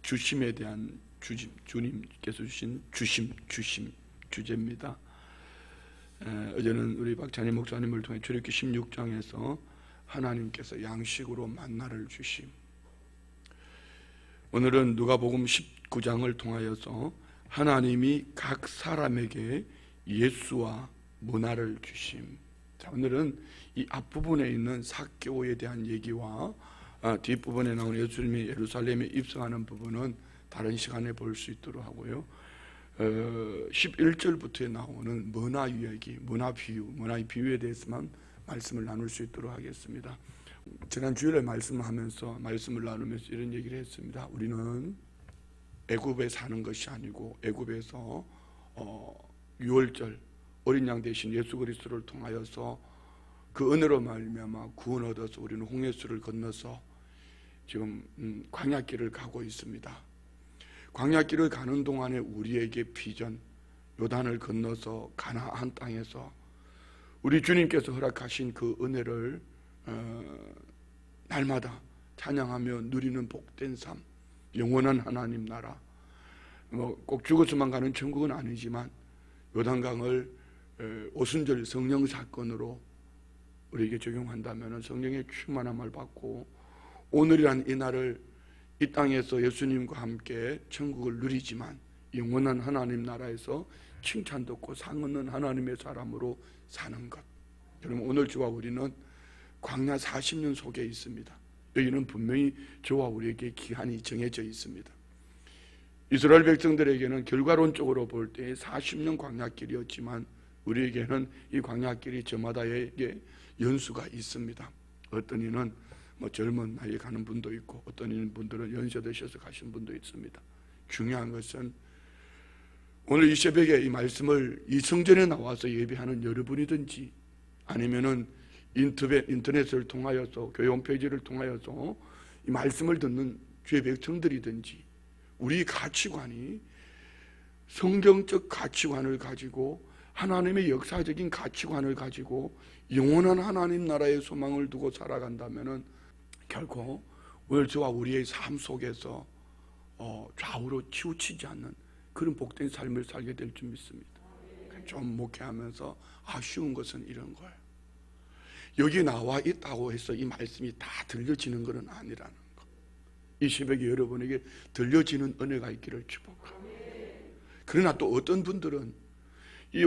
주심에 대한 주님께서 주신 주제입니다. 어제는 우리 박찬희 목사님을 통해 출애굽기 16장에서 하나님께서 양식으로 만나를 주심, 오늘은 누가복음 19장을 통하여서 하나님이 각 사람에게 예수와 문화를 주심. 자, 오늘은 이 앞부분에 있는 삭개오에 대한 얘기와 뒷부분에 나오는 예수님이 예루살렘에 입성하는 부분은 다른 시간에 볼 수 있도록 하고요. 11절부터에 나오는 문화 이야기, 문화의 비유에 대해서만 말씀을 나눌 수 있도록 하겠습니다. 지난 주일에 말씀을 나누면서 이런 얘기를 했습니다. 우리는 애굽에 사는 것이 아니고 애굽에서 유월절 어린 양 대신 예수 그리스도를 통하여서 그 은혜로 말미암아 구원 얻어서 우리는 홍해수를 건너서 지금 광야길을 가고 있습니다. 광야길을 가는 동안에 우리에게 비전, 요단을 건너서 가나안 땅에서 우리 주님께서 허락하신 그 은혜를 날마다 찬양하며 누리는 복된 삶, 영원한 하나님 나라, 꼭 죽어서만 가는 천국은 아니지만 요단강을 오순절 성령 사건으로 우리에게 적용한다면 성령의 충만함을 받고 오늘이란 이 날을 이 땅에서 예수님과 함께 천국을 누리지만 영원한 하나님 나라에서 칭찬 듣고 상 얻는 하나님의 사람으로 사는 것. 여러분, 오늘 저와 우리는 광야 40년 속에 있습니다. 여기는 분명히 저와 우리에게 기한이 정해져 있습니다. 이스라엘 백성들에게는 결과론적으로 볼 때 40년 광야길이었지만 우리에게는 이 광야길이 저마다에게 연수가 있습니다. 어떤 이는 젊은 나이에 가는 분도 있고 어떤 분들은 연세 드셔서 가신 분도 있습니다. 중요한 것은 오늘 이 새벽에 이 말씀을 이 성전에 나와서 예배하는 여러분이든지 아니면은 인터넷을 통하여서 교회 홈페이지를 통하여서 이 말씀을 듣는 주의 백성들이든지 우리 가치관이 성경적 가치관을 가지고 하나님의 역사적인 가치관을 가지고 영원한 하나님 나라의 소망을 두고 살아간다면은 결코 오늘 저와 우리의 삶 속에서 좌우로 치우치지 않는 그런 복된 삶을 살게 될 줄 믿습니다. 좀 목회하면서 아쉬운 것은 이런 거예요. 여기 나와 있다고 해서 이 말씀이 다 들려지는 것은 아니라는 거. 이 새벽에 여러분에게 들려지는 은혜가 있기를 축복합니다. 그러나 또 어떤 분들은 이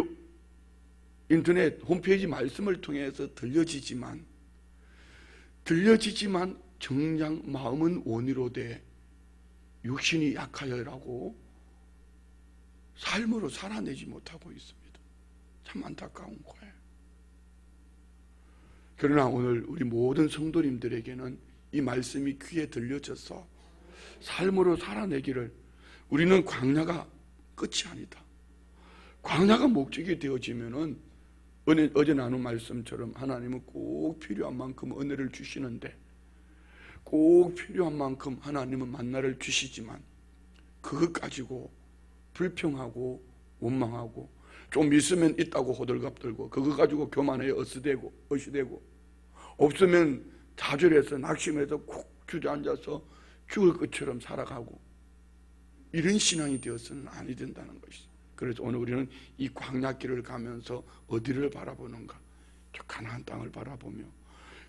인터넷 홈페이지 말씀을 통해서 들려지지만 정작 마음은 원이로 돼 육신이 약하여라고 삶으로 살아내지 못하고 있습니다. 참 안타까운 거예요. 그러나 오늘 우리 모든 성도님들에게는 이 말씀이 귀에 들려져서 삶으로 살아내기를, 우리는 광야가 끝이 아니다. 광야가 목적이 되어지면은 어제 나눈 말씀처럼 하나님은 꼭 필요한 만큼 은혜를 주시는데 꼭 필요한 만큼 하나님은 만나를 주시지만 그것 가지고 불평하고 원망하고 좀 있으면 있다고 호들갑 들고 그거 가지고 교만해 어시되고 없으면 좌절해서 낙심해서 콕 주저앉아서 죽을 것처럼 살아가고 이런 신앙이 되어서는 아니 된다는 것이죠. 그래서 오늘 우리는 이 광야길을 가면서 어디를 바라보는가? 저 가나안 땅을 바라보며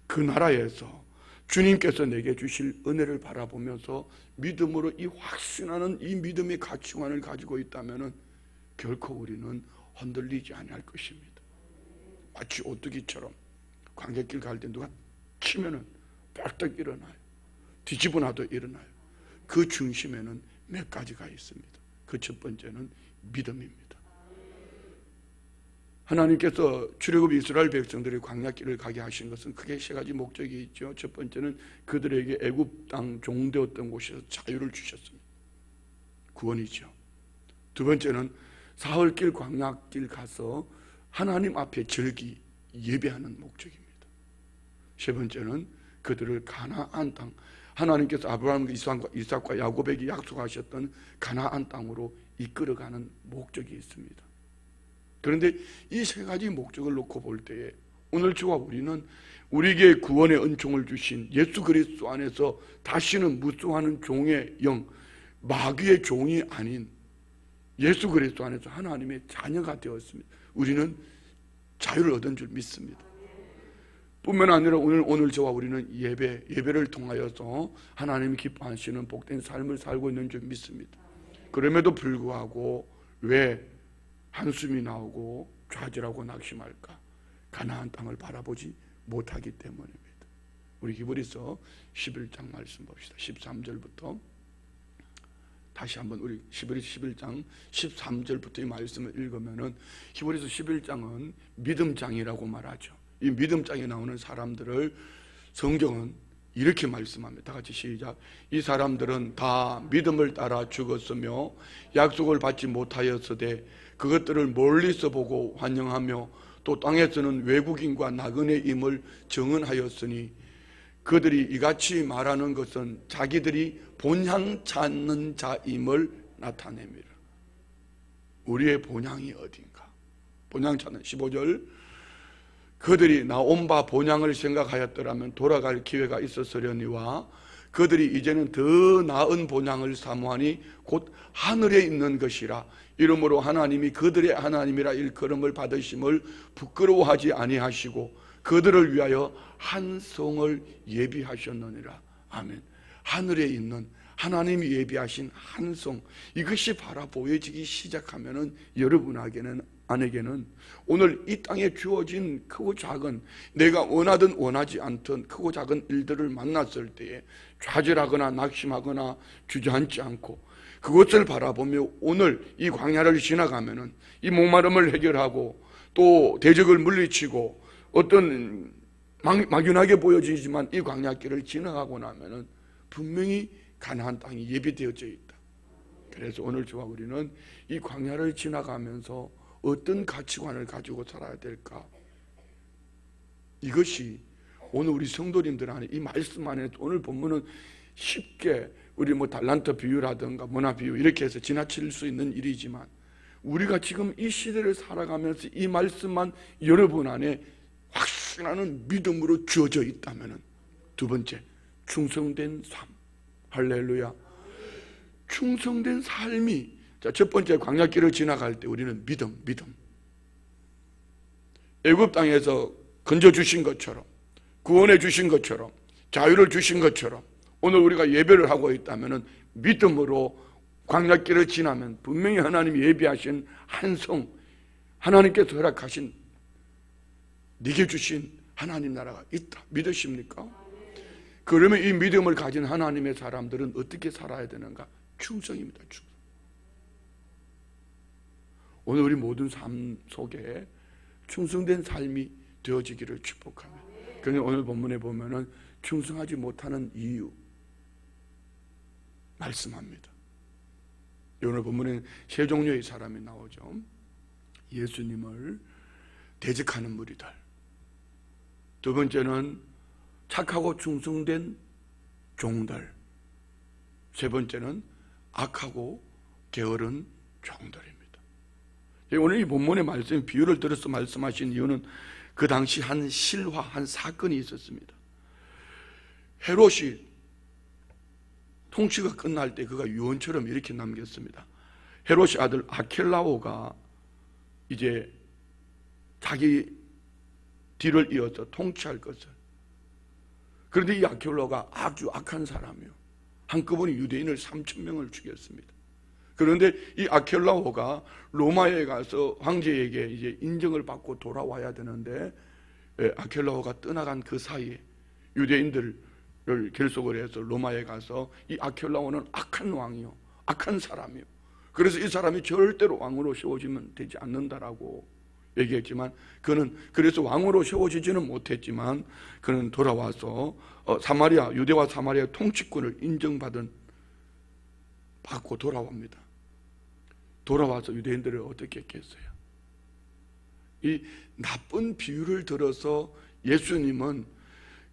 그 나라에서 주님께서 내게 주실 은혜를 바라보면서 믿음으로 이 확신하는 이 믿음의 가치관을 가지고 있다면 결코 우리는 흔들리지 아니할 것입니다. 마치 오뚜기처럼 광야길 갈 때 누가 치면은 벌떡 일어나요. 뒤집어 놔도 일어나요. 그 중심에는 몇 가지가 있습니다. 그 첫 번째는 믿음입니다. 하나님께서 출애굽 이스라엘 백성들이 광야길을 가게 하신 것은 크게 세 가지 목적이 있죠. 첫 번째는 그들에게 애굽 땅 종되었던 곳에서 자유를 주셨습니다. 구원이죠. 두 번째는 사흘길 광야길 가서 하나님 앞에 절기 예배하는 목적입니다. 세 번째는 그들을 가나안 땅, 하나님께서 아브라함과 이삭과 야곱에게 약속하셨던 가나안 땅으로 이끌어가는 목적이 있습니다. 그런데 이 세 가지 목적을 놓고 볼 때에 오늘 저와 우리는 우리에게 구원의 은총을 주신 예수 그리스도 안에서 다시는 무수하는 종의 영, 마귀의 종이 아닌 예수 그리스도 안에서 하나님의 자녀가 되었습니다. 우리는 자유를 얻은 줄 믿습니다. 뿐만 아니라 오늘 저와 우리는 예배를 통하여서 하나님이 기뻐하시는 복된 삶을 살고 있는 줄 믿습니다. 그럼에도 불구하고 왜 한숨이 나오고 좌절하고 낙심할까? 가나안 땅을 바라보지 못하기 때문입니다. 우리 히브리서 11장 말씀 봅시다. 13절부터 다시 한번 우리 히브리서 11장 13절부터 이 말씀을 읽으면은 히브리서 11장은 믿음장이라고 말하죠. 이 믿음장에 나오는 사람들을 성경은 이렇게 말씀합니다. 다 같이 시작. 이 사람들은 다 믿음을 따라 죽었으며 약속을 받지 못하였으되 그것들을 멀리서 보고 환영하며 또 땅에서는 외국인과 나그네임을 정언하였으니 그들이 이같이 말하는 것은 자기들이 본향 찾는 자임을 나타냅니다. 우리의 본향이 어딘가? 본향 찾는 15절. 그들이 나온 바 본향을 생각하였더라면 돌아갈 기회가 있었으려니와 그들이 이제는 더 나은 본향을 사모하니 곧 하늘에 있는 것이라. 이러므로 하나님이 그들의 하나님이라 일컬음을 받으심을 부끄러워하지 아니하시고 그들을 위하여 한 성을 예비하셨느니라. 아멘. 하늘에 있는 하나님이 예비하신 한 성, 이것이 바라 보여지기 시작하면은 안에게는 오늘 이 땅에 주어진 크고 작은, 내가 원하든 원하지 않든 크고 작은 일들을 만났을 때에 좌절하거나 낙심하거나 주저앉지 않고 그것을 바라보며 오늘 이 광야를 지나가면은 이 목마름을 해결하고 또 대적을 물리치고 어떤 막연하게 보여지지만 이 광야길을 지나가고 나면은 분명히 가나안 땅이 예비되어져 있다. 그래서 오늘 저와 우리는 이 광야를 지나가면서 어떤 가치관을 가지고 살아야 될까? 이것이 오늘 우리 성도님들 안에 이 말씀 안에 오늘 본문은 쉽게 우리 달란트 비유라든가 문화 비유 이렇게 해서 지나칠 수 있는 일이지만 우리가 지금 이 시대를 살아가면서 이 말씀만 여러분 안에 확신하는 믿음으로 주어져 있다면 두 번째, 충성된 삶. 할렐루야. 충성된 삶이, 자, 첫 번째 광야길을 지나갈 때 우리는 믿음. 애굽 땅에서 건져주신 것처럼, 구원해 주신 것처럼, 자유를 주신 것처럼 오늘 우리가 예배를 하고 있다면 믿음으로 광야길을 지나면 분명히 하나님이 예비하신 한 성, 하나님께서 허락하신 네게 주신 하나님 나라가 있다. 믿으십니까? 그러면 이 믿음을 가진 하나님의 사람들은 어떻게 살아야 되는가? 충성입니다. 충성. 오늘 우리 모든 삶 속에 충성된 삶이 되어지기를 축복합니다. 그런데 오늘 본문에 보면은 충성하지 못하는 이유 말씀합니다. 오늘 본문에 세 종류의 사람이 나오죠. 예수님을 대적하는 무리들. 두 번째는 착하고 충성된 종들. 세 번째는 악하고 게으른 종들입니다. 오늘 이 본문의 말씀, 비유를 들어서 말씀하신 이유는 그 당시 한 실화, 한 사건이 있었습니다. 헤롯이 통치가 끝날 때 그가 유언처럼 이렇게 남겼습니다. 헤롯의 아들 아켈라오가 이제 자기 뒤를 이어서 통치할 것을. 그런데 이 아켈라오가 아주 악한 사람이요. 한꺼번에 유대인을 3,000명을 죽였습니다. 그런데 이 아켈라오가 로마에 가서 황제에게 이제 인정을 받고 돌아와야 되는데 아켈라오가 떠나간 그 사이에 유대인들을 결속을 해서 로마에 가서 이 아켈라오는 악한 왕이요, 악한 사람이요. 그래서 이 사람이 절대로 왕으로 세워지면 되지 않는다라고 얘기했지만 그는 그래서 왕으로 세워지지는 못했지만 그는 돌아와서 사마리아, 유대와 사마리아 통치권을 받고 돌아옵니다. 돌아와서 유대인들을 어떻게 했겠어요? 이 나쁜 비유를 들어서 예수님은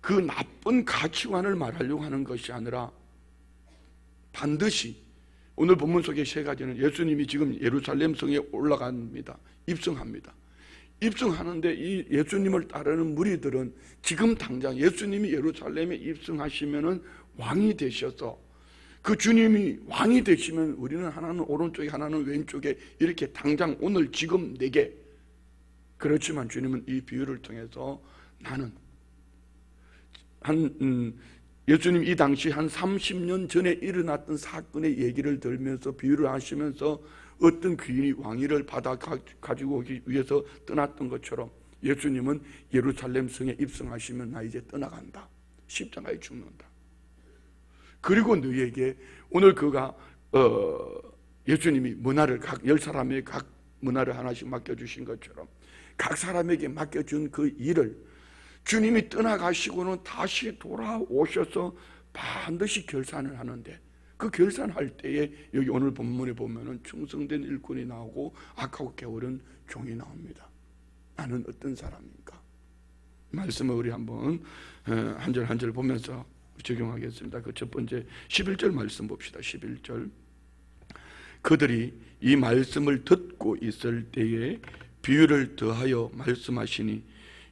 그 나쁜 가치관을 말하려고 하는 것이 아니라 반드시 오늘 본문 속의 세 가지는 예수님이 지금 예루살렘 성에 올라갑니다. 입성합니다. 입성하는데 이 예수님을 따르는 무리들은 지금 당장 예수님이 예루살렘에 입성하시면은 왕이 되셔서 그 주님이 왕이 되시면 우리는 하나는 오른쪽에 하나는 왼쪽에 이렇게 당장 오늘 지금 내게, 그렇지만 주님은 이 비유를 통해서 나는 예수님 이 당시 한 30년 전에 일어났던 사건의 얘기를 들면서 비유를 하시면서 어떤 귀인이 왕위를 받아 가지고 오기 위해서 떠났던 것처럼 예수님은 예루살렘 성에 입성하시면 나 이제 떠나간다, 십자가에 죽는다. 그리고 너희에게 오늘 그가 예수님이 문화를 각 10사람에게 각 문화를 하나씩 맡겨주신 것처럼 각 사람에게 맡겨준 그 일을 주님이 떠나가시고는 다시 돌아오셔서 반드시 결산을 하는데, 그 결산할 때에 여기 오늘 본문에 보면은 충성된 일꾼이 나오고 악하고 게으른 종이 나옵니다. 나는 어떤 사람인가? 말씀을 우리 한번 한 절 한 절 보면서 적용하겠습니다. 그 첫 번째 11절 말씀 봅시다. 11절. 그들이 이 말씀을 듣고 있을 때에 비유를 더하여 말씀하시니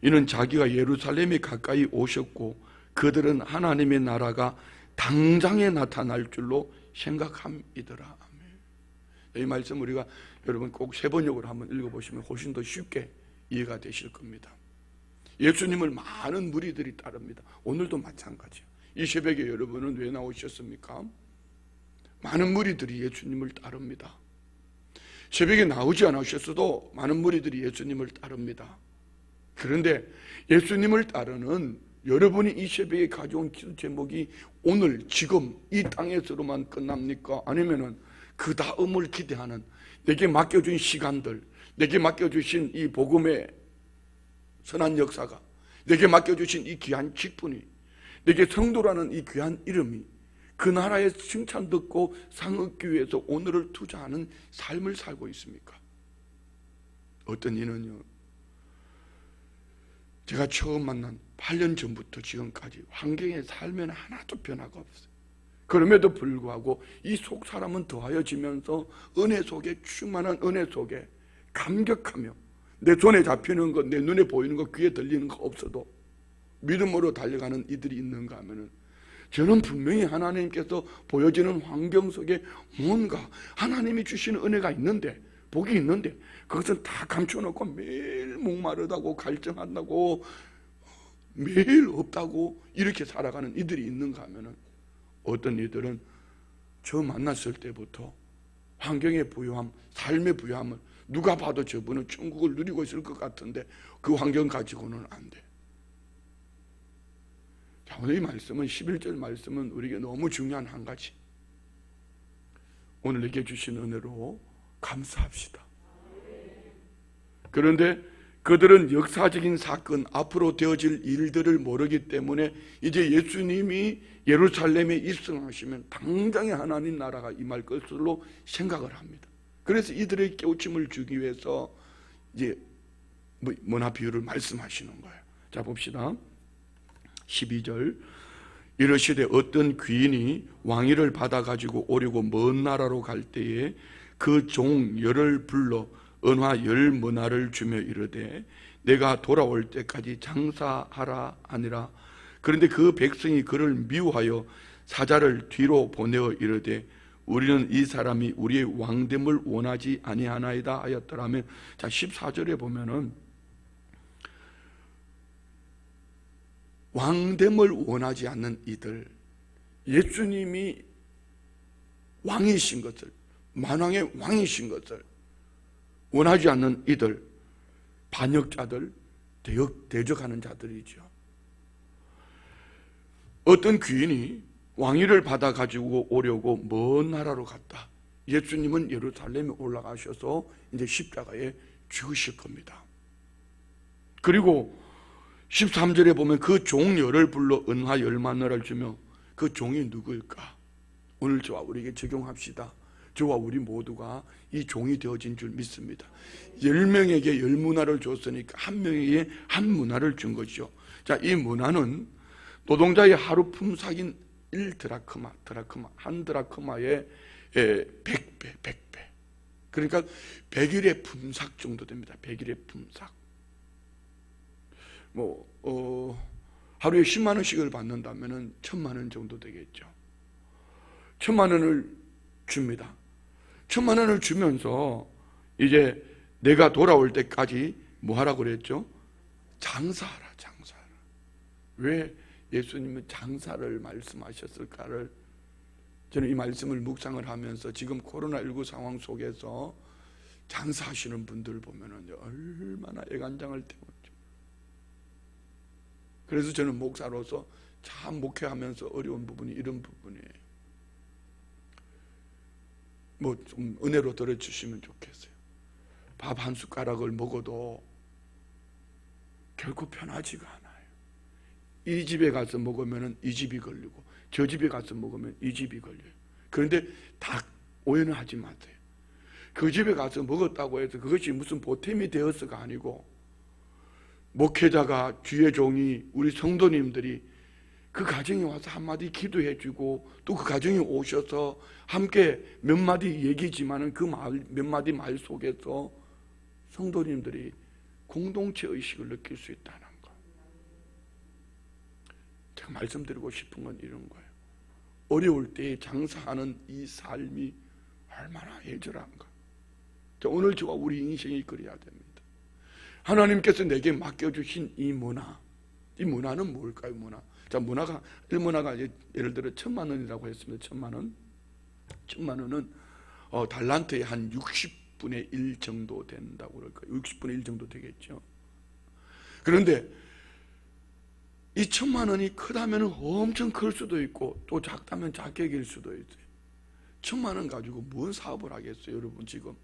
이는 자기가 예루살렘에 가까이 오셨고 그들은 하나님의 나라가 당장에 나타날 줄로 생각함이더라. 이 말씀 우리가 여러분 꼭 세 번역으로 한번 읽어보시면 훨씬 더 쉽게 이해가 되실 겁니다. 예수님을 많은 무리들이 따릅니다. 오늘도 마찬가지예요. 이 새벽에 여러분은 왜 나오셨습니까? 많은 무리들이 예수님을 따릅니다. 새벽에 나오지 않으셨어도 많은 무리들이 예수님을 따릅니다. 그런데 예수님을 따르는 여러분이 이 새벽에 가져온 기도 제목이 오늘 지금 이 땅에서로만 끝납니까? 아니면은 그 다음을 기대하는 내게 맡겨준 시간들, 내게 맡겨주신 이 복음의 선한 역사가, 내게 맡겨주신 이 귀한 직분이, 내게 성도라는 이 귀한 이름이 그 나라의 칭찬 듣고 상 얻기 위해서 오늘을 투자하는 삶을 살고 있습니까? 어떤 이는요, 제가 처음 만난 8년 전부터 지금까지 환경의 삶에는 하나도 변화가 없어요. 그럼에도 불구하고 이 속 사람은 더하여지면서 은혜 속에, 충만한 은혜 속에 감격하며 내 손에 잡히는 것, 내 눈에 보이는 것, 귀에 들리는 거 없어도 믿음으로 달려가는 이들이 있는가 하면은, 저는 분명히 하나님께서 보여지는 환경 속에 뭔가 하나님이 주시는 은혜가 있는데, 복이 있는데 그것은 다 감춰놓고 매일 목마르다고 갈증한다고 매일 없다고 이렇게 살아가는 이들이 있는가 하면은, 어떤 이들은 저 만났을 때부터 환경의 부유함, 삶의 부유함을 누가 봐도 저분은 천국을 누리고 있을 것 같은데 그 환경 가지고는 안 돼. 자, 오늘 이 말씀은 11절 말씀은 우리에게 너무 중요한 한 가지. 오늘 내게 주신 은혜로 감사합시다. 그런데 그들은 역사적인 사건, 앞으로 되어질 일들을 모르기 때문에 이제 예수님이 예루살렘에 입성하시면 당장에 하나님 나라가 임할 것으로 생각을 합니다. 그래서 이들의 깨우침을 주기 위해서 이제 문화 비유를 말씀하시는 거예요. 자, 봅시다. 12절. 이르시되 어떤 귀인이 왕위를 받아 가지고 오려고 먼 나라로 갈 때에 그 종 열을 불러 은화 10문화를 주며 이르되 내가 돌아올 때까지 장사하라 하니라. 그런데 그 백성이 그를 미워하여 사자를 뒤로 보내어 이르되 우리는 이 사람이 우리의 왕됨을 원하지 아니하나이다 하였더라면, 자 14절에 보면은 왕됨을 원하지 않는 이들, 예수님이 왕이신 것을, 만왕의 왕이신 것을 원하지 않는 이들, 반역자들, 대적하는 자들이죠. 어떤 귀인이 왕위를 받아 가지고 오려고 먼 나라로 갔다. 예수님은 예루살렘에 올라가셔서 이제 십자가에 죽으실 겁니다. 그리고 13절에 보면 그 종 열을 불러 은화 10만나를 주며, 그 종이 누구일까? 오늘 저와 우리에게 적용합시다. 저와 우리 모두가 이 종이 되어진 줄 믿습니다. 10명에게 10문화를 줬으니까 한 명에게 한 문화를 준 것이죠. 자, 이 문화는 노동자의 하루 품삯인 1드라크마, 한 드라크마의 100배. 그러니까 100일의 품삯 정도 됩니다. 100일의 품삯. 하루에 10만 원씩을 받는다면은 1000만 원 정도 되겠죠. 1,000,000원을 줍니다. 1,000,000원을 주면서 이제 내가 돌아올 때까지 뭐 하라고 그랬죠? 장사하라, 장사하라. 왜 예수님은 장사를 말씀하셨을까를 저는 이 말씀을 묵상을 하면서 지금 코로나19 상황 속에서 장사하시는 분들 보면은 얼마나 애간장을 태웠죠. 그래서 저는 목사로서 참 목회하면서 어려운 부분이 이런 부분이에요. 뭐 좀 은혜로 들어주시면 좋겠어요. 밥 한 숟가락을 먹어도 결코 편하지가 않아요. 이 집에 가서 먹으면 이 집이 걸리고 저 집에 가서 먹으면 이 집이 걸려요. 그런데 다 오해는 하지 마세요. 그 집에 가서 먹었다고 해서 그것이 무슨 보탬이 되어서가 아니고 목회자가 주의 종이 우리 성도님들이 그 가정에 와서 한마디 기도해 주고 또 그 가정에 오셔서 함께 몇 마디 얘기지만은 그 몇 마디 말 속에서 성도님들이 공동체 의식을 느낄 수 있다는 거. 제가 말씀드리고 싶은 건 이런 거예요. 어려울 때 장사하는 이 삶이 얼마나 애절한가. 오늘 저와 우리 인생이 그래야 됩니다. 하나님께서 내게 맡겨주신 이 문화, 이 문화는 뭘까요? 문화. 자, 일문화가 예를 들어 1,000,000원이라고 했습니다. 1,000,000원. 1,000,000원은 달란트의 한 60분의 1 정도 된다고 그럴까요? 60분의 1 정도 되겠죠. 그런데 이 1,000,000원이 크다면 엄청 클 수도 있고 또 작다면 작게 길 수도 있어요. 1,000,000원 가지고 무슨 사업을 하겠어요, 여러분 지금?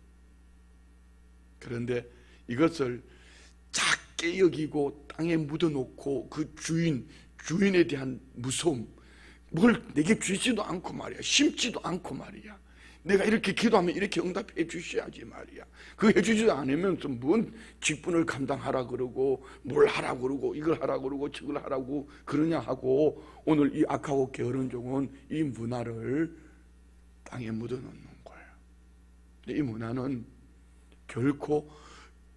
그런데 이것을 작게 여기고 땅에 묻어놓고 그 주인에 대한 무서움, 뭘 내게 주지도 않고 말이야, 심지도 않고 말이야, 내가 이렇게 기도하면 이렇게 응답해 주셔야지 말이야. 그거 해주지도 않으면 뭔 직분을 감당하라 그러고 뭘 하라 그러고 이걸 하라 그러고 저걸 하라고 그러냐 하고 오늘 이 악하고 게으른 종은 이 문화를 땅에 묻어놓는 거예요. 이 문화는 결코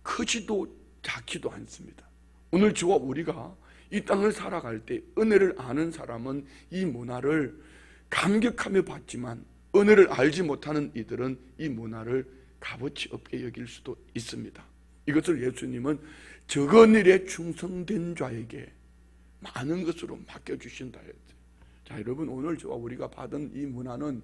크지도 작지도 않습니다. 오늘 저와 우리가 이 땅을 살아갈 때 은혜를 아는 사람은 이 문화를 감격하며 받지만 은혜를 알지 못하는 이들은 이 문화를 값어치 없게 여길 수도 있습니다. 이것을 예수님은 적은 일에 충성된 자에게 많은 것으로 맡겨주신다 했어요. 자, 여러분, 오늘 저와 우리가 받은 이 문화는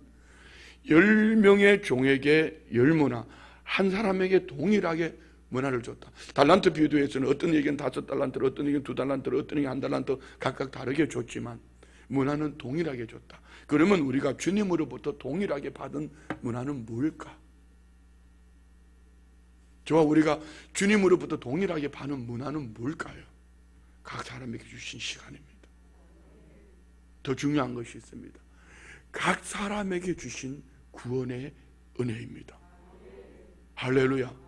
10명의 종에게 10문화, 한 사람에게 동일하게 문화를 줬다. 달란트 비유에서는 어떤 얘기는 5달란트를, 어떤 얘기는 2달란트를, 어떤 얘기는 1달란트 각각 다르게 줬지만 문화는 동일하게 줬다. 그러면 우리가 주님으로부터 동일하게 받은 문화는 뭘까? 저와 우리가 주님으로부터 동일하게 받은 문화는 뭘까요? 각 사람에게 주신 시간입니다. 더 중요한 것이 있습니다. 각 사람에게 주신 구원의 은혜입니다. 할렐루야.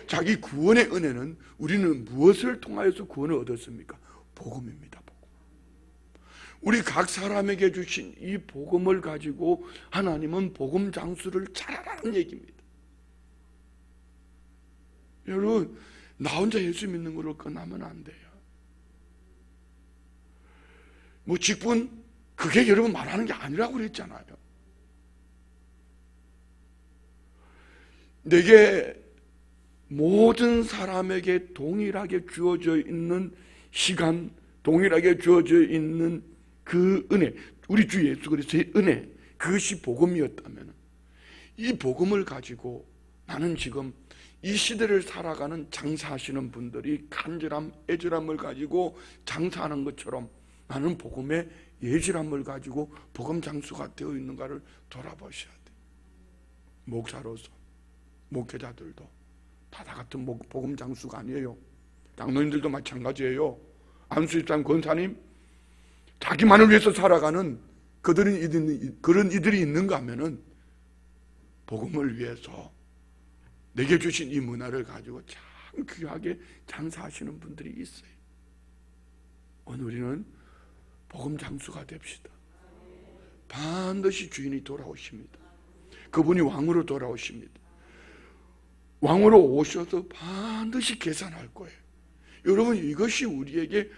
자기 구원의 은혜는 우리는 무엇을 통하여서 구원을 얻었습니까? 복음입니다. 복음. 우리 각 사람에게 주신 이 복음을 가지고 하나님은 복음 장수를 잘하라는 얘기입니다. 여러분, 나 혼자 예수 믿는 걸로 끝나면 안 돼요. 뭐 직분, 그게 여러분 말하는 게 아니라고 그랬잖아요. 내게 모든 사람에게 동일하게 주어져 있는 시간, 동일하게 주어져 있는 그 은혜, 우리 주 예수 그리스도의 은혜, 그것이 복음이었다면 이 복음을 가지고 나는 지금 이 시대를 살아가는 장사하시는 분들이 간절함, 애절함을 가지고 장사하는 것처럼 나는 복음의 예절함을 가지고 복음 장수가 되어 있는가를 돌아보셔야 돼요. 목사로서, 목회자들도 다 같은 복음 장수가 아니에요. 장로님들도 마찬가지예요. 안수집사님, 권사님, 자기만을 위해서 살아가는 그런 이들이 있는가 하면은 복음을 위해서 내게 주신 이 문화를 가지고 참 귀하게 장사하시는 분들이 있어요. 오늘 우리는 복음 장수가 됩시다. 반드시 주인이 돌아오십니다. 그분이 왕으로 돌아오십니다. 왕으로 오셔서 반드시 계산할 거예요. 여러분, 이것이 우리에게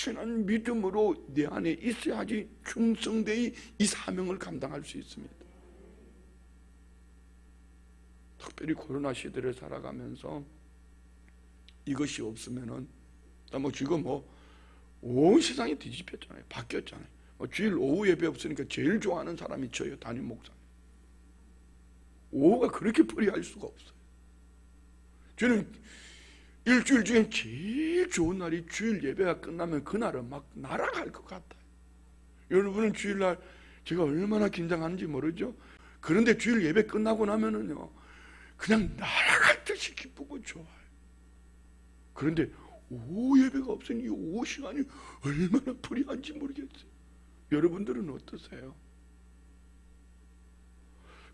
확신한 믿음으로 내 안에 있어야지 충성되이 이 사명을 감당할 수 있습니다. 특별히 코로나 시대를 살아가면서 이것이 없으면은 지금 온 세상이 뒤집혔잖아요. 바뀌었잖아요. 주일 오후 예배 없으니까 제일 좋아하는 사람이 저예요. 담임 목사님. 오후가 그렇게 불리할 수가 없어요. 저는 일주일 중에 제일 좋은 날이 주일 예배가 끝나면 그날은 막 날아갈 것 같아요. 여러분은 주일날 제가 얼마나 긴장하는지 모르죠? 그런데 주일 예배 끝나고 나면은요, 그냥 날아갈 듯이 기쁘고 좋아요. 그런데 오후 예배가 없으니 이 오후 시간이 얼마나 불리한지 모르겠어요. 여러분들은 어떠세요?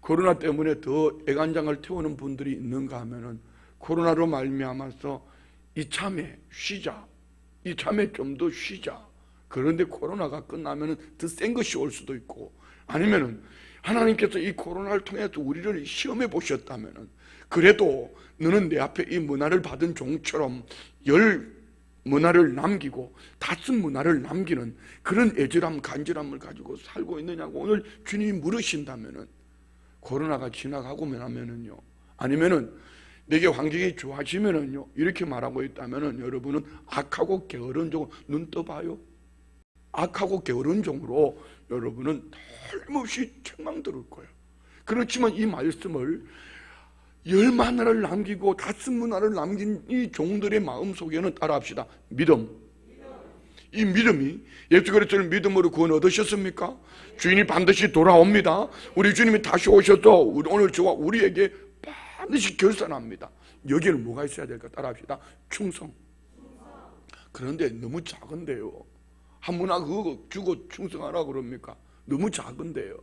코로나 때문에 더 애간장을 태우는 분들이 있는가 하면은 코로나로 말미암아서 이참에 쉬자, 이참에 좀 더 쉬자. 그런데 코로나가 끝나면은 더 센 것이 올 수도 있고, 아니면은 하나님께서 이 코로나를 통해서 우리를 시험해 보셨다면은, 그래도 너는 내 앞에 이 문화를 받은 종처럼 10 문화를 남기고 5 문화를 남기는 그런 애절함, 간절함을 가지고 살고 있느냐고 오늘 주님이 물으신다면은, 코로나가 지나가고 나면은요, 아니면은 내게 환경이 좋아지면은요, 이렇게 말하고 있다면은 여러분은 악하고 게으른 종으로 눈 떠봐요. 악하고 게으른 종으로 여러분은 틀림없이 책망 들을 거예요. 그렇지만 이 말씀을 10 문화를 남기고 5 문화를 남긴 이 종들의 마음 속에는 따라합시다. 믿음. 이 믿음이, 예수 그리스도를 믿음으로 구원 얻으셨습니까? 주인이 반드시 돌아옵니다. 우리 주님이 다시 오셔서 오늘 저와 우리에게 반드시 결산합니다. 여기에는 뭐가 있어야 될까? 따라합시다. 충성. 그런데 너무 작은데요. 한 문화 그거 주고 충성하라 그럽니까? 너무 작은데요.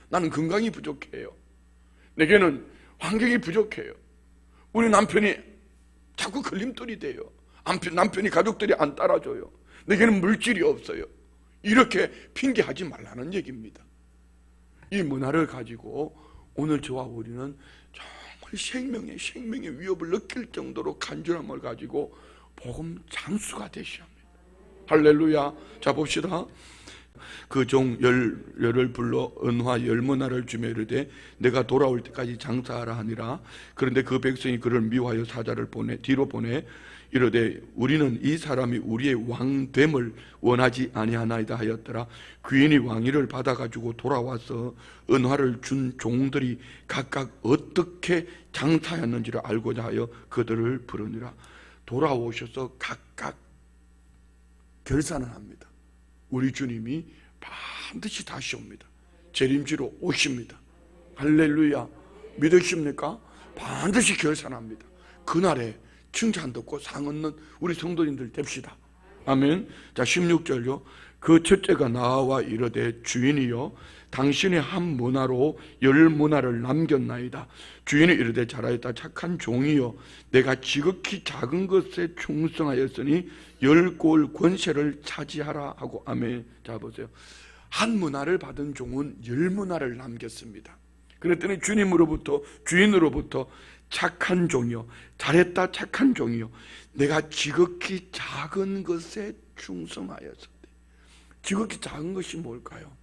나는 건강이 부족해요. 내게는 환경이 부족해요. 우리 남편이 자꾸 걸림돌이 돼요. 남편이 가족들이 안 따라줘요. 내게는 물질이 없어요. 이렇게 핑계하지 말라는 얘기입니다. 이 문화를 가지고 오늘 저와 우리는 정말 생명의 위협을 느낄 정도로 간절함을 가지고 복음 장수가 되셔야 합니다. 할렐루야. 자, 봅시다. 그 종 열을 불러 은화 10 문화를 주며 이르되 내가 돌아올 때까지 장사하라 하니라. 그런데 그 백성이 그를 미워하여 사자를 뒤로 보내 이르되 우리는 이 사람이 우리의 왕됨을 원하지 아니하나이다 하였더라. 귀인이 왕위를 받아가지고 돌아와서 은화를 준 종들이 각각 어떻게 장사하였는지를 알고자 하여 그들을 부르니라. 돌아오셔서 각각 결산을 합니다. 우리 주님이 반드시 다시 옵니다. 재림지로 오십니다. 할렐루야. 믿으십니까? 반드시 결산합니다. 그날에 칭찬 듣고 상 얻는 우리 성도님들 됩시다. 아멘. 자, 16절요. 그 첫째가 나와 이르되 주인이여 당신의 한 문화로 10 문화를 남겼나이다. 주인이 이르되 잘하였다. 착한 종이여 내가 지극히 작은 것에 충성하였으니 10골 권세를 차지하라 하고. 아멘. 자, 보세요. 한 문화를 받은 종은 10 문화를 남겼습니다. 그랬더니 주인으로부터 착한 종이요, 잘했다 착한 종이요, 내가 지극히 작은 것에 충성하였으니. 지극히 작은 것이 뭘까요?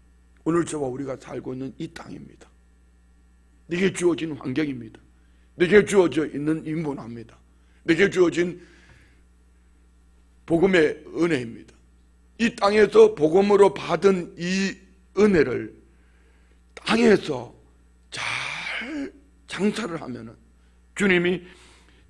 오늘 저와 우리가 살고 있는 이 땅입니다. 내게 주어진 환경입니다. 내게 주어져 있는 인문화입니다. 내게 주어진 복음의 은혜입니다. 이 땅에서 복음으로 받은 이 은혜를 땅에서 잘 장사를 하면은 주님이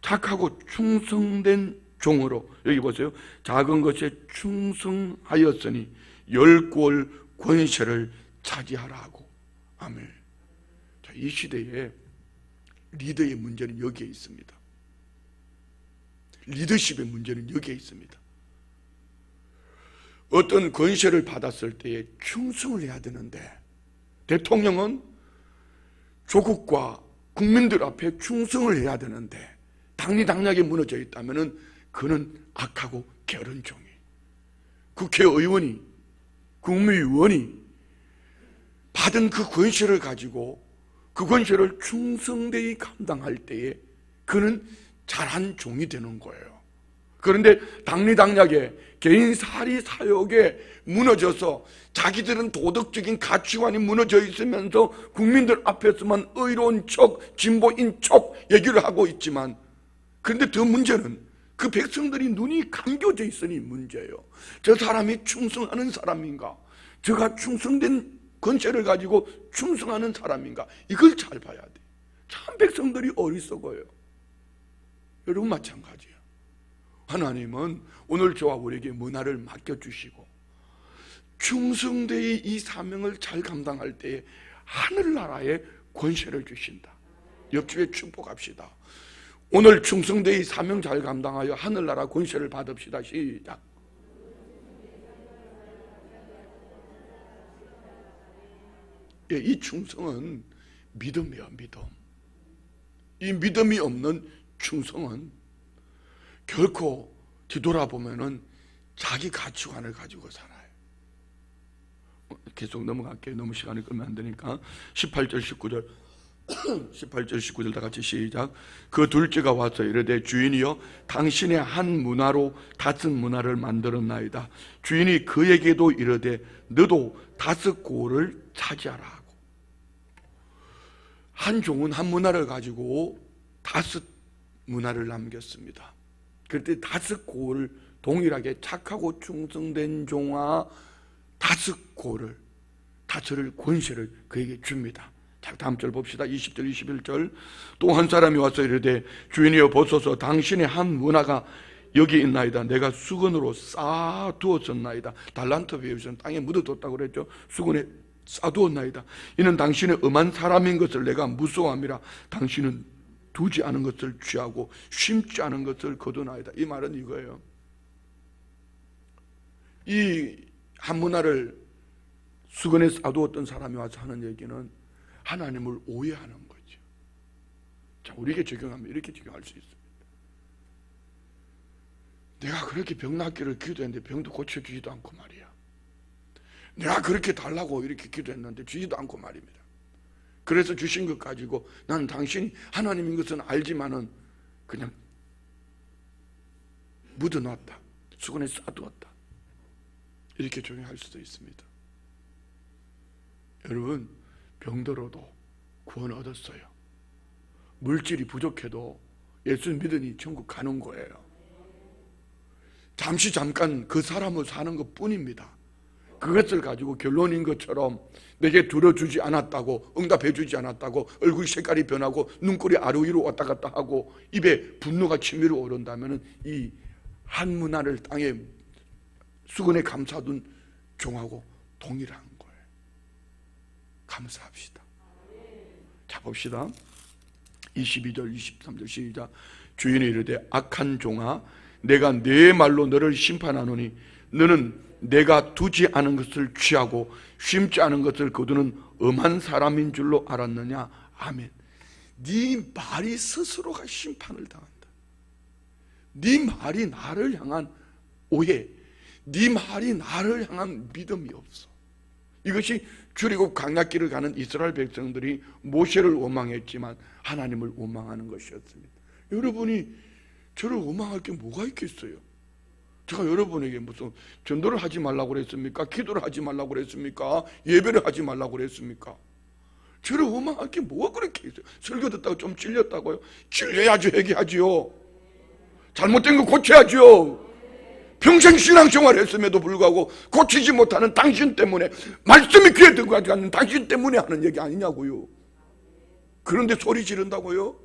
착하고 충성된 종으로, 여기 보세요. 작은 것에 충성하였으니 10골 권세를 차지하라 하고. 아멘. 자, 이 시대에 리더의 문제는 여기에 있습니다. 리더십의 문제는 여기에 있습니다. 어떤 권세를 받았을 때에 충성을 해야 되는데, 대통령은 조국과 국민들 앞에 충성을 해야 되는데 당리당략에 무너져 있다면 그는 악하고 게으른 종이. 국회의원이, 국무위원이 받은 그 권세를 가지고 그 권세를 충성되이 감당할 때에 그는 잘한 종이 되는 거예요. 그런데 당리당략에 개인 사리 사욕에 무너져서 자기들은 도덕적인 가치관이 무너져 있으면서 국민들 앞에서만 의로운 척, 진보인 척 얘기를 하고 있지만, 그런데 더 문제는 그 백성들이 눈이 감겨져 있으니 문제예요. 저 사람이 충성하는 사람인가? 저가 충성된 권세를 가지고 충성하는 사람인가? 이걸 잘 봐야 돼. 참 백성들이 어리석어요. 여러분 마찬가지예요. 하나님은 오늘 저와 우리에게 문화를 맡겨주시고 충성되이 이 사명을 잘 감당할 때에 하늘나라의 권세를 주신다. 옆집에 축복합시다. 오늘 충성되이 사명 잘 감당하여 하늘나라 권세를 받읍시다. 시작. 예, 이 충성은 믿음이에요. 믿음. 이 믿음이 없는 충성은 결코 뒤돌아보면은 자기 가치관을 가지고 살아요. 계속 넘어갈게요. 너무 시간이 끌면 안 되니까. 18절 19절 18절 19절 다 같이 시작. 그 둘째가 와서 이르되 주인이여 당신의 한 문화로 다섯 문화를 만들었나이다. 주인이 그에게도 이르되 너도 다섯 고을을 차지하라 하고. 한 종은 한 문화를 가지고 다섯 문화를 남겼습니다. 그때 다섯 고을을 동일하게 착하고 충성된 종아 다섯 고을을, 다스릴 권세를 그에게 줍니다. 자, 다음 절 봅시다. 20절 21절. 또 한 사람이 와서 이르되 주인이여 보소서 당신의 한 문화가 여기 있나이다. 내가 수건으로 쌓아두었었나이다. 달란트 배우시는 땅에 묻어뒀다고 그랬죠. 수건에 쌓아두었나이다. 이는 당신의 엄한 사람인 것을 내가 무서워함이라. 당신은 두지 않은 것을 취하고 심지 않은 것을 거두나이다. 이 말은 이거예요. 이 한 문화를 수건에 쌓아두었던 사람이 와서 하는 얘기는 하나님을 오해하는 거죠. 자, 우리에게 적용하면 이렇게 적용할 수 있습니다. 내가 그렇게 병 낫기를 기도했는데 병도 고쳐주지도 않고 말이야. 내가 그렇게 달라고 이렇게 기도했는데 주지도 않고 말입니다. 그래서 주신 것 가지고 나는 당신이 하나님인 것은 알지만은 그냥 묻어놨다. 수건에 쌓아두었다. 이렇게 적용할 수도 있습니다. 여러분, 병들어도 구원 얻었어요. 물질이 부족해도 예수 믿으니 천국 가는 거예요. 잠깐 그 사람을 사는 것 뿐입니다. 그것을 가지고 결론인 것처럼 내게 들어주지 않았다고, 응답해 주지 않았다고 얼굴 색깔이 변하고 눈꼬리 아래위로 왔다 갔다 하고 입에 분노가 치밀어 오른다면 이 한 문화를 땅에 수건에 감싸둔 종하고 동일한 거예요. 감사합시다. 자, 봅시다. 22절 23절 시작. 주인이 이르되 악한 종아 내가 네 말로 너를 심판하노니 너는 내가 두지 않은 것을 취하고 심지 않은 것을 거두는 엄한 사람인 줄로 알았느냐. 아멘. 네 말이 스스로가 심판을 당한다. 네 말이 나를 향한 오해, 네 말이 나를 향한 믿음이 없어. 이것이 출애굽 광야길을 가는 이스라엘 백성들이 모세를 원망했지만 하나님을 원망하는 것이었습니다. 여러분이 저를 원망할 게 뭐가 있겠어요? 제가 여러분에게 무슨 전도를 하지 말라고 그랬습니까? 기도를 하지 말라고 그랬습니까? 예배를 하지 말라고 그랬습니까? 저를 원망할 게 뭐가 그렇게 있어요? 설교 듣다가 좀 찔렸다고요? 찔려야죠. 회개하지요. 잘못된 거 고쳐야죠. 평생 신앙생활 했음에도 불구하고 고치지 못하는 당신 때문에, 말씀이 귀에 들어가지 않는 당신 때문에 하는 얘기 아니냐고요. 그런데 소리 지른다고요?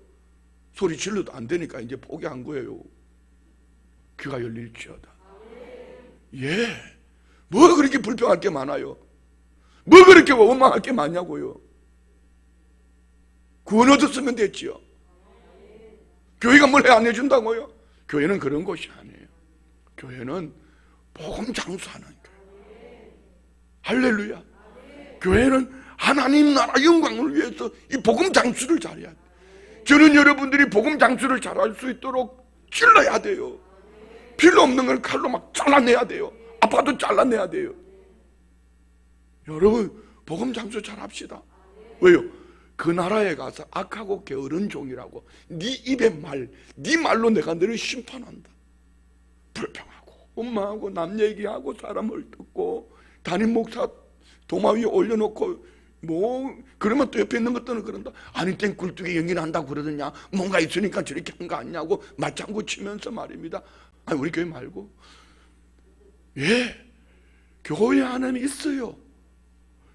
소리 질러도 안 되니까 이제 포기한 거예요. 귀가 열릴지어다. 예, 뭐 그렇게 불평할 게 많아요? 뭐 그렇게 원망할 게 많냐고요? 구원 얻었으면 됐지요. 교회가 뭘 해 안 해준다고요? 교회는 그런 곳이 아니에요. 교회는 복음 장수하는 교회. 할렐루야. 교회는 하나님 나라 영광을 위해서 이 복음 장수를 잘해야 돼요. 저는 여러분들이 복음 장수를 잘할 수 있도록 찔러야 돼요. 필요 없는 걸 칼로 막 잘라내야 돼요. 아파도 잘라내야 돼요. 여러분, 복음 장수 잘합시다. 왜요? 그 나라에 가서 악하고 게으른 종이라고 네 입의 말, 네 말로 내가 너를 심판한다. 불평하고 엄마하고 남 얘기하고 사람을 듣고 담임 목사 도마 위에 올려놓고 그러면 또 옆에 있는 것들은 그런다. 아니 땐 굴뚝에 연기난다고 그러더냐, 뭔가 있으니까 저렇게 한 거 아니냐고 맞장구 치면서 말입니다. 아니 우리 교회 말고 교회 안에 있어요.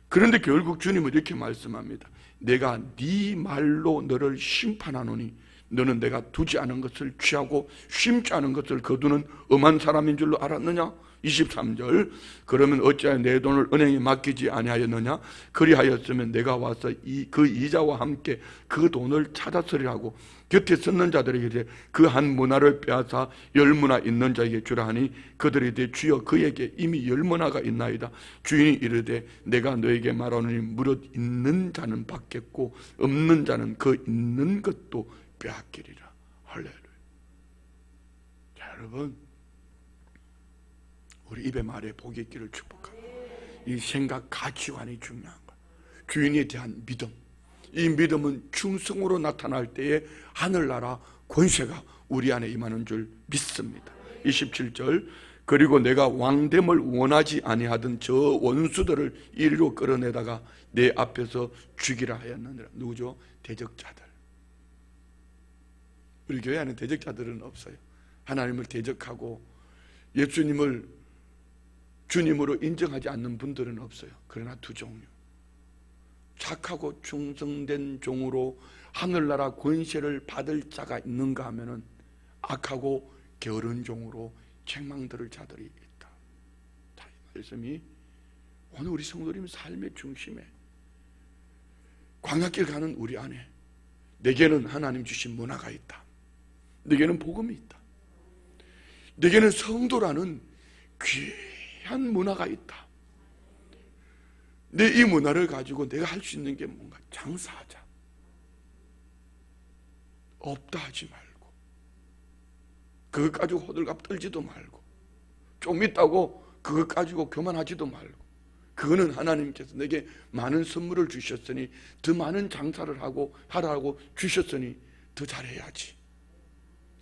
그런데 결국 주님은 이렇게 말씀합니다. 내가 네 말로 너를 심판하노니 너는 내가 두지 않은 것을 취하고 심지 않은 것을 거두는 엄한 사람인 줄로 알았느냐? 23절 그러면 어찌하여 내 돈을 은행에 맡기지 아니하였느냐? 그리하였으면 내가 와서 그 이자와 함께 그 돈을 찾았으리라고 곁에 섰는 자들에게 그 한 문화를 빼앗아 10문화 있는 자에게 주라 하니 그들이 이르되 주여 그에게 이미 10문화가 있나이다. 주인이 이르되 내가 너에게 말하노니 무릇 있는 자는 받겠고 없는 자는 그 있는 것도 빼앗기리라. 할렐루야. 자, 여러분 우리 입의 말에 복이 있기를 축복합니다. 이 생각 가치관이 중요한 거예요. 주인에 대한 믿음, 이 믿음은 충성으로 나타날 때에 하늘나라 권세가 우리 안에 임하는 줄 믿습니다. 27절 그리고 내가 왕됨을 원하지 아니하던 저 원수들을 이리로 끌어내다가 내 앞에서 죽이라 하였느니라. 누구죠? 대적자들. 우리 교회 안에 대적자들은 없어요. 하나님을 대적하고 예수님을 주님으로 인정하지 않는 분들은 없어요. 그러나 두 종류. 착하고 충성된 종으로 하늘나라 권세를 받을 자가 있는가 하면은 악하고 게으른 종으로 책망 들을 자들이 있다. 자, 이 말씀이 오늘 우리 성도님 삶의 중심에 광야길 가는 우리 안에 내게는 하나님 주신 문화가 있다. 내게는 복음이 있다. 내게는 성도라는 귀한 문화가 있다. 내 이 문화를 가지고 내가 할 수 있는 게 뭔가? 장사하자. 없다 하지 말고 그것 가지고 호들갑 떨지도 말고 좀 있다고 그것 가지고 교만하지도 말고 그거는 하나님께서 내게 많은 선물을 주셨으니 더 많은 장사를 하라고 주셨으니 더 잘해야지.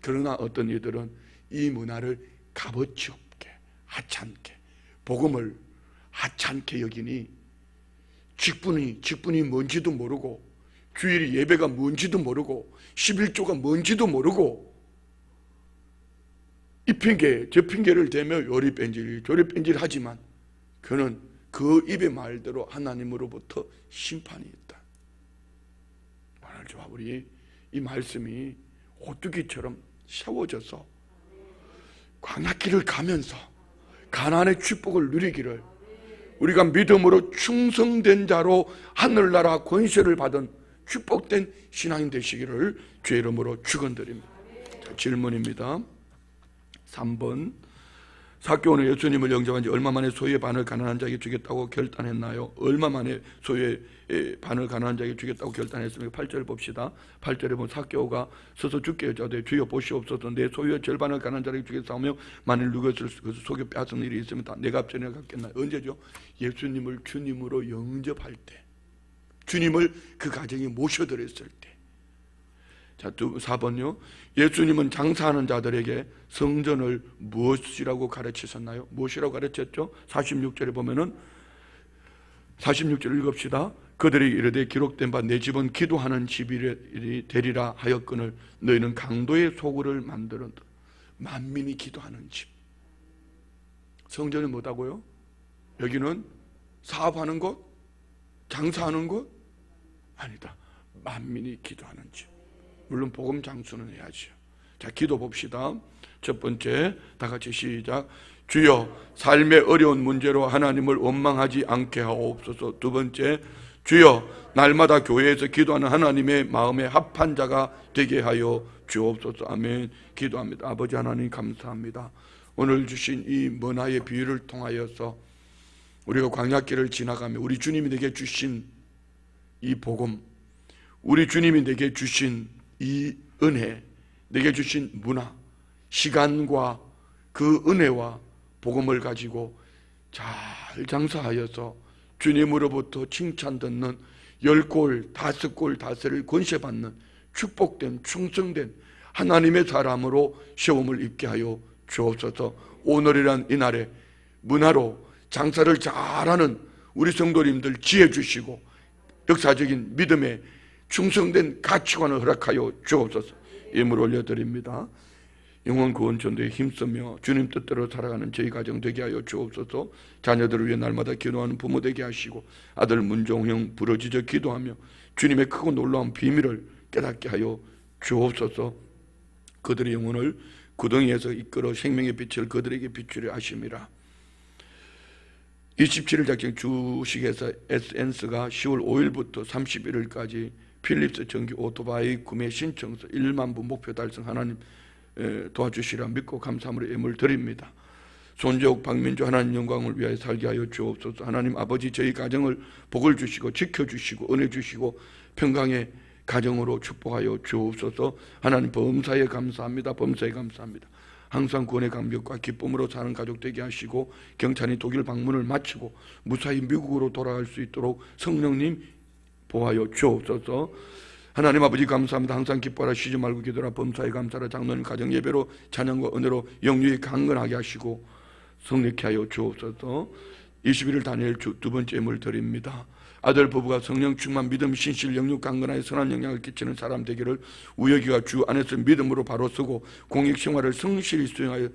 그러나 어떤 이들은 이 문화를 값어치 없게 하찮게 복음을 하찮게 여기니 직분이 뭔지도 모르고 주일이 예배가 뭔지도 모르고 11조가 뭔지도 모르고 이 핑계 저 핑계를 대며 요리 뺀질 조리 뺀질 하지만 그는 그 입의 말대로 하나님으로부터 심판이 있다. 오늘 저와 우리 이 말씀이 오뚜기처럼 세워져서 광야길을 가면서 가나안의 축복을 누리기를 우리가 믿음으로 충성된 자로 하늘나라 권세를 받은 축복된 신앙인 되시기를 주의 이름으로 축원드립니다. 자, 질문입니다. 3번 삭개오는 예수님을 영접한 지 얼마 만에 소유의 반을 가난한 자에게 주겠다고 결단했나요? 얼마 만에 소유의 반을 가난한 자에게 주겠다고 결단했습니까? 8절 봅시다. 8절에 보면 삭개오가 서서 주께 여짜되 주여 보시옵소서 내 소유의 절반을 가난한 자에게 주겠사오며 만일 누구를 속여 빼앗은 일이 있으면 다 내가 앞전에 갖겠나? 언제죠? 예수님을 주님으로 영접할 때, 주님을 그 가정에 모셔드렸을 때. 자, 4번요. 예수님은 장사하는 자들에게 성전을 무엇이라고 가르치셨나요? 무엇이라고 가르쳤죠? 46절에 보면은 46절 읽읍시다. 그들이 이르되 기록된 바 내 집은 기도하는 집이 되리라 하였거늘 너희는 강도의 소굴을 만들었다. 만민이 기도하는 집. 성전이 뭐다고요? 여기는 사업하는 곳? 장사하는 곳? 아니다. 만민이 기도하는 집. 물론 복음 장수는 해야죠. 자, 기도 봅시다. 첫 번째, 다 같이 시작. 주여, 삶의 어려운 문제로 하나님을 원망하지 않게 하옵소서. 두 번째, 주여, 날마다 교회에서 기도하는 하나님의 마음에 합한 자가 되게 하여 주옵소서. 아멘. 기도합니다. 아버지 하나님 감사합니다. 오늘 주신 이 문화의 비유를 통하여서 우리가 광야길을 지나가며 우리 주님이 내게 주신 이 복음, 우리 주님이 내게 주신 이 은혜, 내게 주신 문화, 시간과 그 은혜와 복음을 가지고 잘 장사하여서 주님으로부터 칭찬 듣는 10골, 5골, 5를 권세받는 축복된 충성된 하나님의 사람으로 시험을 입게 하여 주옵소서. 오늘이란 이날에 문화로 장사를 잘하는 우리 성도님들 지혜 주시고 역사적인 믿음에 충성된 가치관을 허락하여 주옵소서. 예물 올려드립니다. 영원 구원 전도에 힘쓰며 주님 뜻대로 살아가는 저희 가정 되게 하여 주옵소서. 자녀들을 위해 날마다 기도하는 부모 되게 하시고 아들 문종형 부르짖어 기도하며 주님의 크고 놀라운 비밀을 깨닫게 하여 주옵소서. 그들의 영혼을 구덩이에서 이끌어 생명의 빛을 그들에게 비추려 하심이라. 27일 작경 주식에서 에센스가 10월 5일부터 31일까지 필립스 전기 오토바이 구매 신청서 1만 부 목표 달성 하나님 도와주시라 믿고 감사함으로 예물 드립니다. 손재욱 박민주 하나님 영광을 위하여 살게 하여 주옵소서. 하나님 아버지 저희 가정을 복을 주시고 지켜주시고 은혜 주시고 평강의 가정으로 축복하여 주옵소서. 하나님 범사에 감사합니다. 범사에 감사합니다. 항상 구원의 감격과 기쁨으로 사는 가족 되게 하시고 경찬이 독일 방문을 마치고 무사히 미국으로 돌아갈 수 있도록 성령님 보하여 주옵소서. 하나님 아버지 감사합니다. 항상 기뻐하라 쉬지 말고 기도하라 범사에 감사하라. 장로님 가정 예배로 찬양과 은혜로 영육이 강건하게 하시고 성립케 하여 주옵소서. 21일 다니엘 두 번째 예물 드립니다. 아들 부부가 성령 충만 믿음 신실 영육 강건하여 선한 영향을 끼치는 사람 되기를 우여기가 주 안에서 믿음으로 바로 서고 공익 생활을 성실히 수행하여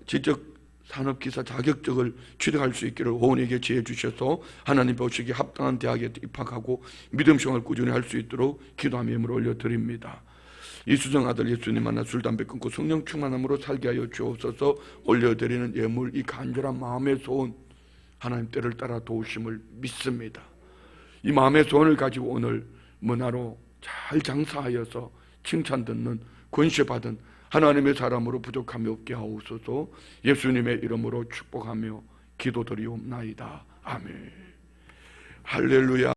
지적 산업기사 자격증을 취득할 수 있기를 호원에게 지혜 주셔서 하나님 보시기에 합당한 대학에 입학하고 믿음 생활을 꾸준히 할 수 있도록 기도하며 예물 올려드립니다. 이수정 아들 예수님 만나 술 담배 끊고 성령 충만함으로 살게 하여 주옵소서. 올려드리는 예물 이 간절한 마음의 소원 하나님 때를 따라 도우심을 믿습니다. 이 마음의 소원을 가지고 오늘 문화로 잘 장사하여서 칭찬 듣는 권세 받은 하나님의 사람으로 부족함이 없게 하옵소서. 예수님의 이름으로 축복하며 기도드리옵나이다. 아멘. 할렐루야.